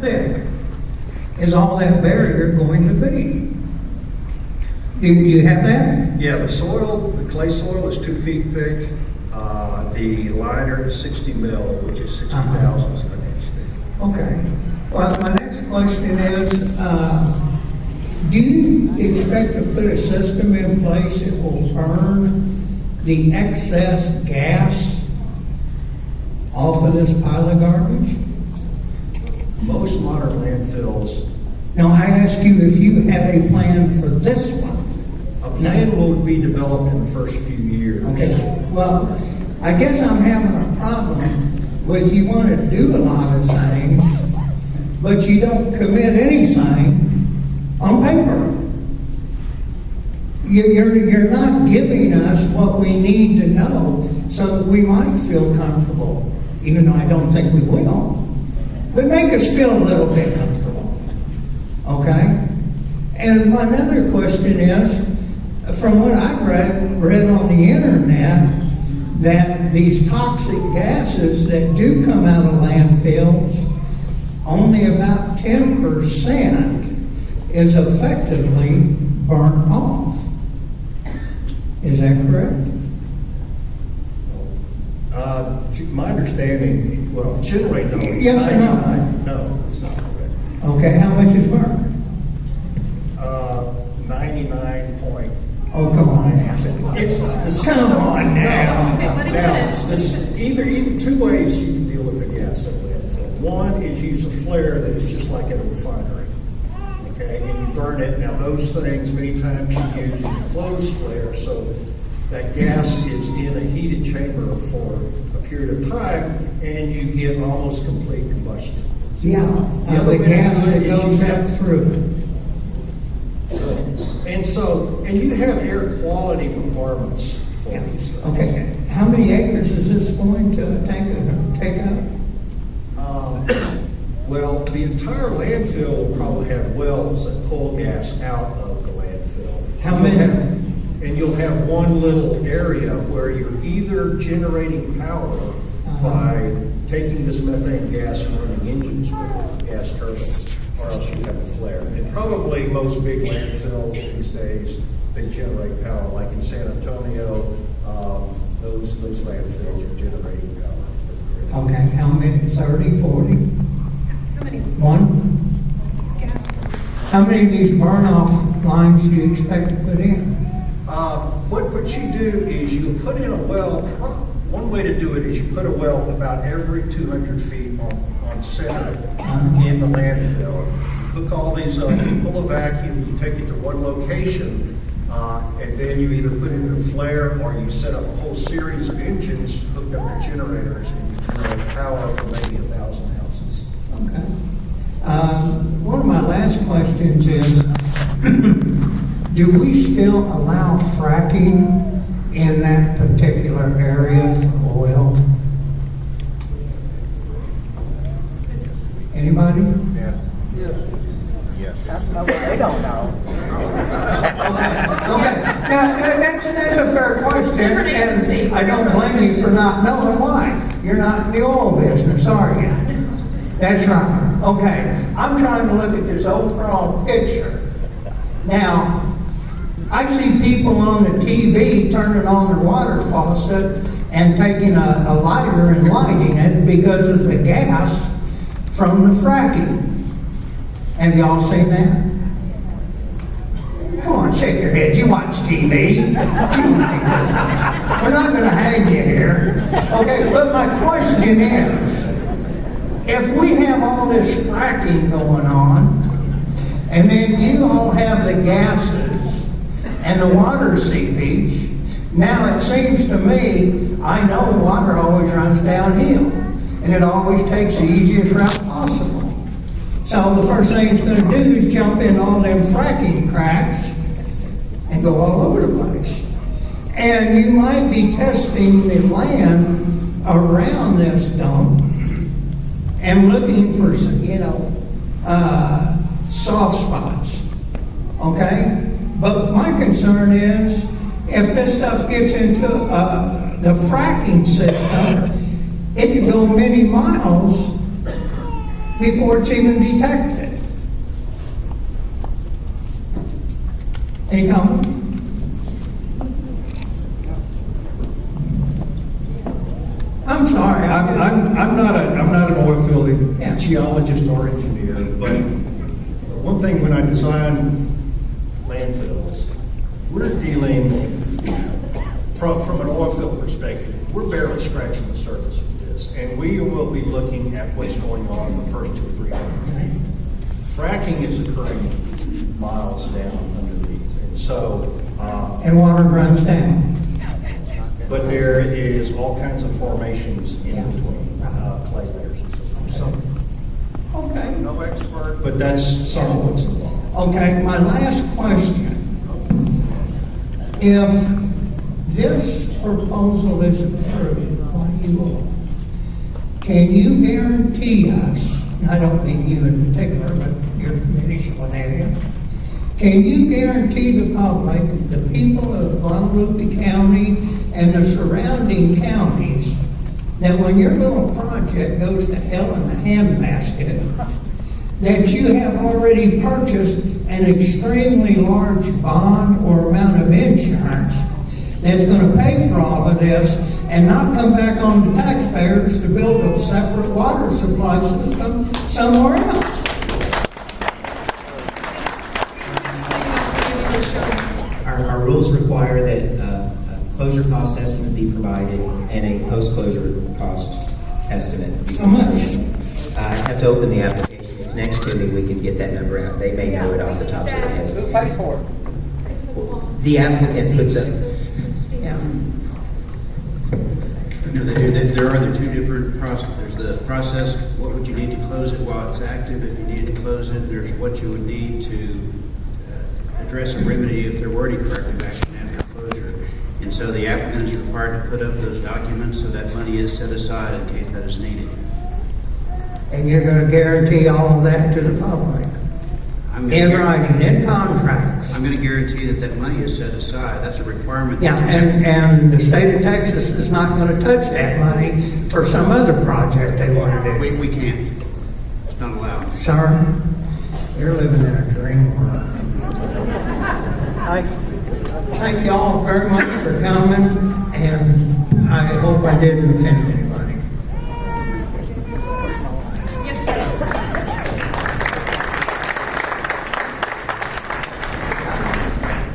thick is all that barrier going to be? Do you have that? Yeah, the clay soil is 2 feet thick. The liner is 60 mil, which is 60 thousandths of an inch thick. Okay. Well, my next question is, do you expect to put a system in place that will burn the excess gas off of this pile of garbage? Most modern landfills, Now, I ask you if you have a plan for this one. a plan will be developed in the first few years. Okay, well, I guess I'm having a problem with you want to do a lot of things, but you don't commit anything on paper. You're not giving us what we need to know so that we might feel comfortable, even though I don't think we will. But make us feel a little bit comfortable, okay? And my other question is, from what I've read on the internet, that these toxic gases that do come out of landfills, only about 10% is effectively burnt off. Is that correct? My understanding, well, generally, no. It's Yes or no? 99. No, it's not correct. Okay, how much is burned? 99 point. Oh, come on now. It's the system. Come on now. Okay, let him Now, finish. either two ways you can deal with the gas in a landfill. One is use a flare that is just like at a refinery. Okay, and you burn it. Now those things many times you use a closed flare, so that gas is in a heated chamber for a period of time, and you get almost complete combustion. Yeah, the gas that goes up through. And you have air quality requirements for Yeah. these things. Okay, how many acres is this going to take up? Well, the entire landfill will probably have wells that pull gas out of the landfill. How many? And you'll have one little area where you're either generating power by taking this methane gas and running engines with gas turbines, or else you have a flare. And probably most big landfills these days, they generate power. Like in San Antonio, those landfills are generating power. Okay, how many, 30, 40? How many One? gas? How many of these burn-off lines do you expect to put in? What you do is you put in a well. One way to do it is you put a well about every 200 feet on center in the landfill. Hook all these up, you pull a vacuum, you take it to one location, and then you either put it in a flare or you set up a whole series of engines hooked up to generators, and you generate power for maybe 1,000 houses. Okay. One of my last questions is, do we still allow fracking in that particular area for oil? Anybody? Yeah. Yes. They don't know. Okay. Now, that's a fair question, Different agency. and I don't blame you for not knowing why. You're not in the oil business, are you? That's right. Okay. I'm trying to look at this overall picture. Now, I see people on the TV turning on their water faucet and taking a lighter and lighting it because of the gas from the fracking. Have y'all seen that? Come on, shake your head. You watch TV. We're not going to hang you here. Okay, but my question is, if we have all this fracking going on, and then you all have the gases and the water seepage, now it seems to me, I know water always runs downhill, and it always takes the easiest route possible. So the first thing it's going to do is jump in all them fracking cracks and go all over the place. And you might be testing the land around this dump and looking for, soft spots. Okay? But my concern is, if this stuff gets into the fracking system, it could go many miles before it's even detected. Any comments? I'm sorry. I'm not an oil field Yeah. geologist or engineer, but one thing when I design landfills, we're dealing from an oil field perspective, we're barely scratching the surface of this, and we will be looking at what's going on in the first 200 or 300 feet. Fracking is occurring miles down underneath, and so. And water runs down. But there is all kinds of formations in Yeah. between, clay layers and so forth. So, Okay. no expert, but that's some of what's involved. Okay, my last question. If this proposal is approved by you all, can you guarantee us, and I don't mean you in particular, but your committee, what have you, can you guarantee the public, the people of Guadalupe County and the surrounding counties, that when your little project goes to hell in a handbasket, that you have already purchased an extremely large bond or amount of insurance that's going to pay for all of this and not come back on the taxpayers to build a separate water supply system somewhere else? Our rules require that a closure cost estimate be provided and a post-closure cost estimate be How much? provided. I have to open the application. It's next to me. We can get that number out. They may know it off the tops of their heads. Who pays for it? The applicant puts up. Yeah. No, there are the two different processes. There's the process, what would you need to close it while it's active? If you needed to close it, there's what you would need to address a remedy if there were any corrective action after closure. And so the applicant is required to put up those documents so that money is set aside in case that is needed. And you're going to guarantee all of that to the public? I'm In gonna writing, in contracts? I'm going to guarantee that that money is set aside. That's a requirement. Yeah, and the state of Texas is not going to touch that money for some other project they want to do. We can't. It's not allowed. Sir, you're living in a dream world. Thank you all very much for coming, and I hope I didn't offend anybody. Yes, sir.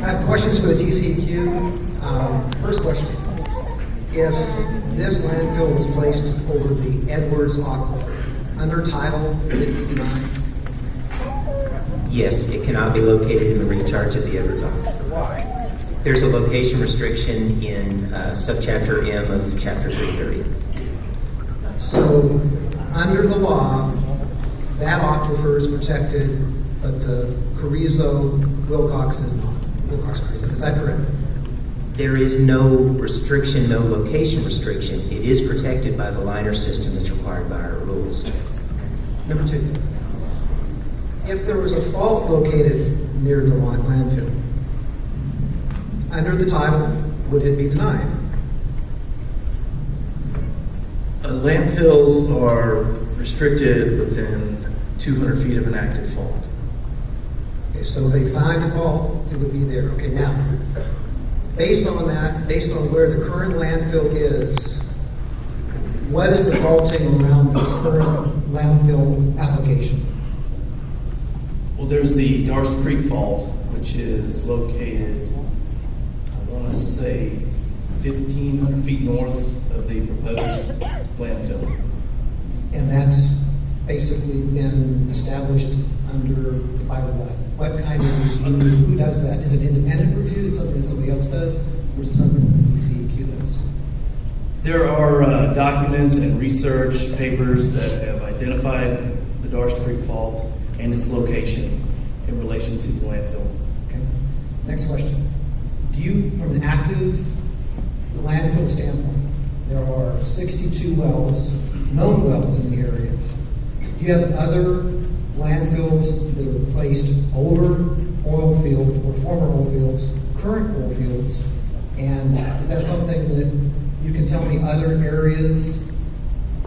I have questions for the TCEQ. First question. If this landfill was placed over the Edwards Aquifer, under title, would it be denied? Yes, it cannot be located in the recharge of the Edwards Aquifer. Why? There's a location restriction in subchapter M of chapter 330. So, under the law, that aquifer is protected, but the Carrizo-Wilcox is not. Wilcox-Carrizo, is that correct? There is no restriction, no location restriction. It is protected by the liner system that's required by our rules. Number two, if there was a fault located near the landfill, under the title, would it be denied? Landfills are restricted within 200 feet of an active fault. Okay, so if they find a fault, it would be there. Okay, now, based on that, based on where the current landfill is, what is the faulting around the current landfill application? Well, there's the Darst Creek Fault, which is located, I want to say, 1,500 feet north of the proposed landfill. And that's basically been established under, by what? What kind of review? Who does that? Is it independent review? Is it something that somebody else does? Or is it something that the CEQ does? There are documents and research papers that have identified the Darst Creek Fault and its location in relation to the landfill. Okay. Next question. Do you, from an active landfill standpoint, there are 62 wells, known wells in the area. Do you have other landfills that are placed over oil field or former oil fields, current oil fields? And is that something that you can tell me other areas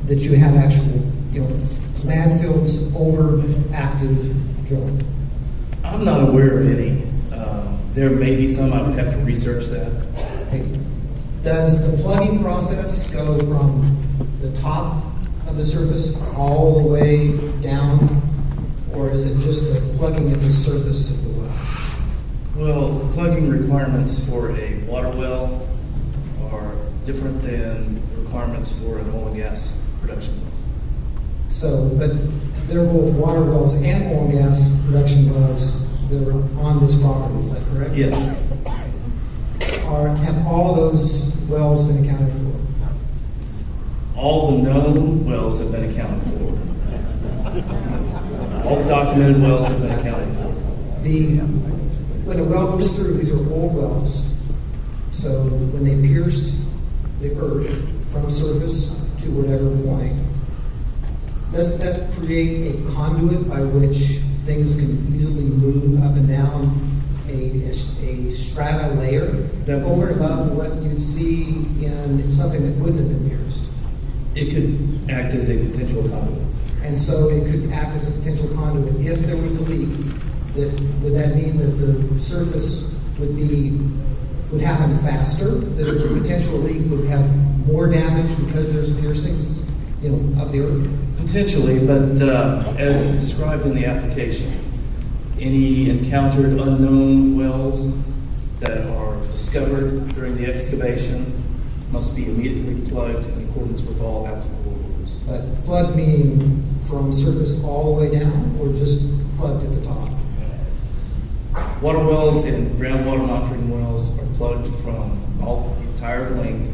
that you have actual, landfills over active drilling? I'm not aware of any. There may be some, I would have to research that. Okay. Does the plugging process go from the top of the surface all the way down, or is it just a plugging at the surface of the well? Well, the plugging requirements for a water well are different than requirements for an oil and gas production well. So, but they're both water wells and oil and gas production wells that are on this property, is that correct? Yes. Have all those wells been accounted for? All the known wells have been accounted for. All the documented wells have been accounted for. When a well goes through, these are old wells. So when they pierced the earth from surface to whatever point, does that create a conduit by which things can easily move up and down a strata layer over and above what you'd see in something that wouldn't have been pierced? It could act as a potential conduit. And so it could act as a potential conduit. If there was a leak, would that mean that the surface would happen faster? That a potential leak would have more damage because there's piercings, of the earth? Potentially, but as described in the application, any encountered unknown wells that are discovered during the excavation must be immediately plugged in accordance with all applicable rules. But plug meaning from surface all the way down, or just plugged at the top? Water wells and groundwater monitoring wells are plugged from the entire length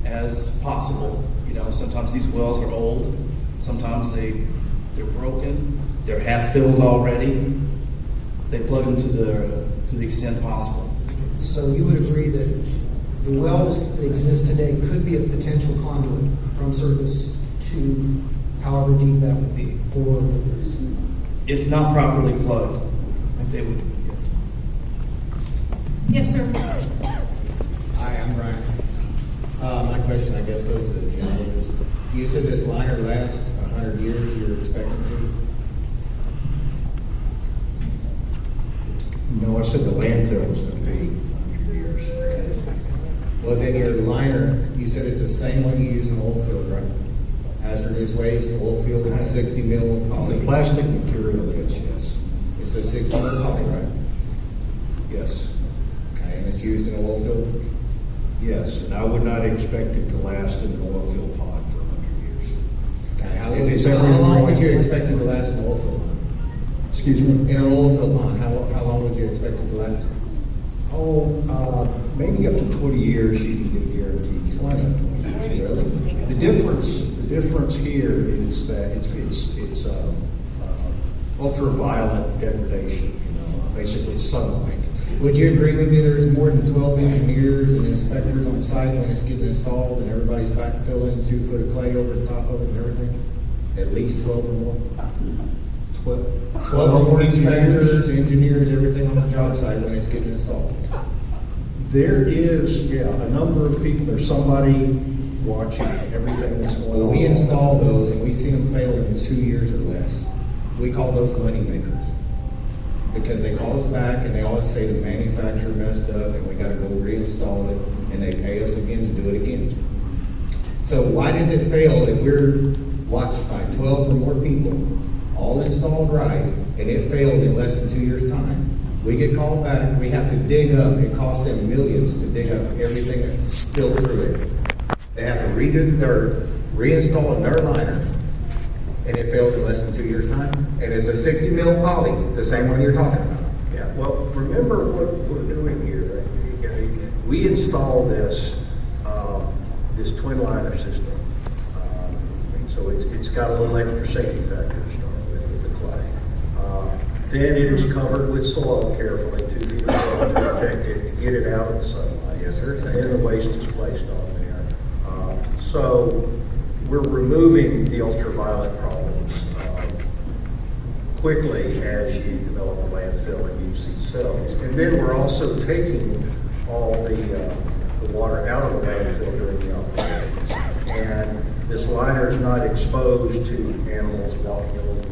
as possible. Sometimes these wells are old, sometimes they're broken, they're half filled already. They plug them to the extent possible. So you would agree that the wells that exist today could be a potential conduit from surface to however deep that would be for liquids? If not properly plugged, they would, yes. Yes, sir. Hi, I'm Brian. My question, I guess, goes to the geologist. You said this liner lasts 100 years, you're expecting to? No, I said the landfill was going to be 100 years. Well, then your liner, you said it's the same one you use in the oil field, right? Hazardous waste, oil field, 60 mil The poly. plastic material is, yes. It's a 60 mil poly, right? Yes. Okay, and it's used in the oil field? Yes, and I would not expect it to last in an oil field pond for 100 years. Okay, how If it's ever long would going you to- expect it to last in an oil field pond? Excuse me? In an oil field pond, how long would you expect it to last? Maybe up to 20 years you can get guaranteed. 20 years, really. The difference here is that it's ultraviolet degradation, basically sunlight. Would you agree with me there's more than 12 engineers and inspectors on site when it's getting installed and everybody's backfilling 2 foot of clay over the top of it and everything? At least 12 or more? 12 or more inspectors, engineers, everything on the job site when it's getting installed. There is, a number of people. There's somebody watching everything that's going on. We install those and we see them failing in 2 years or less. We call those money makers. Because they call us back and they always say the manufacturer messed up and we got to go reinstall it, and they pay us again to do it again. So why does it fail if we're watched by 12 or more people, all installed right, and it failed in less than 2 years' time? We get called back, we have to dig up, it costs them millions to dig up everything that's spilled through it. They have to redo the dirt, reinstall another liner, and it fails in less than 2 years' time. And it's a 60 mil poly, the same one you're talking about. Yeah, well, remember what we're doing here. We install this twin liner system. So it's got a little extra safety factor to start with the clay. Then it is covered with soil carefully, 2 feet of soil to protect it, to get it out of the sunlight. Yes, sir. And then the waste is placed on there. So we're removing the ultraviolet problems quickly as you develop a landfill and use these cells. And then we're also taking all the water out of the landfill during the operations. And this liner is not exposed to animals walking over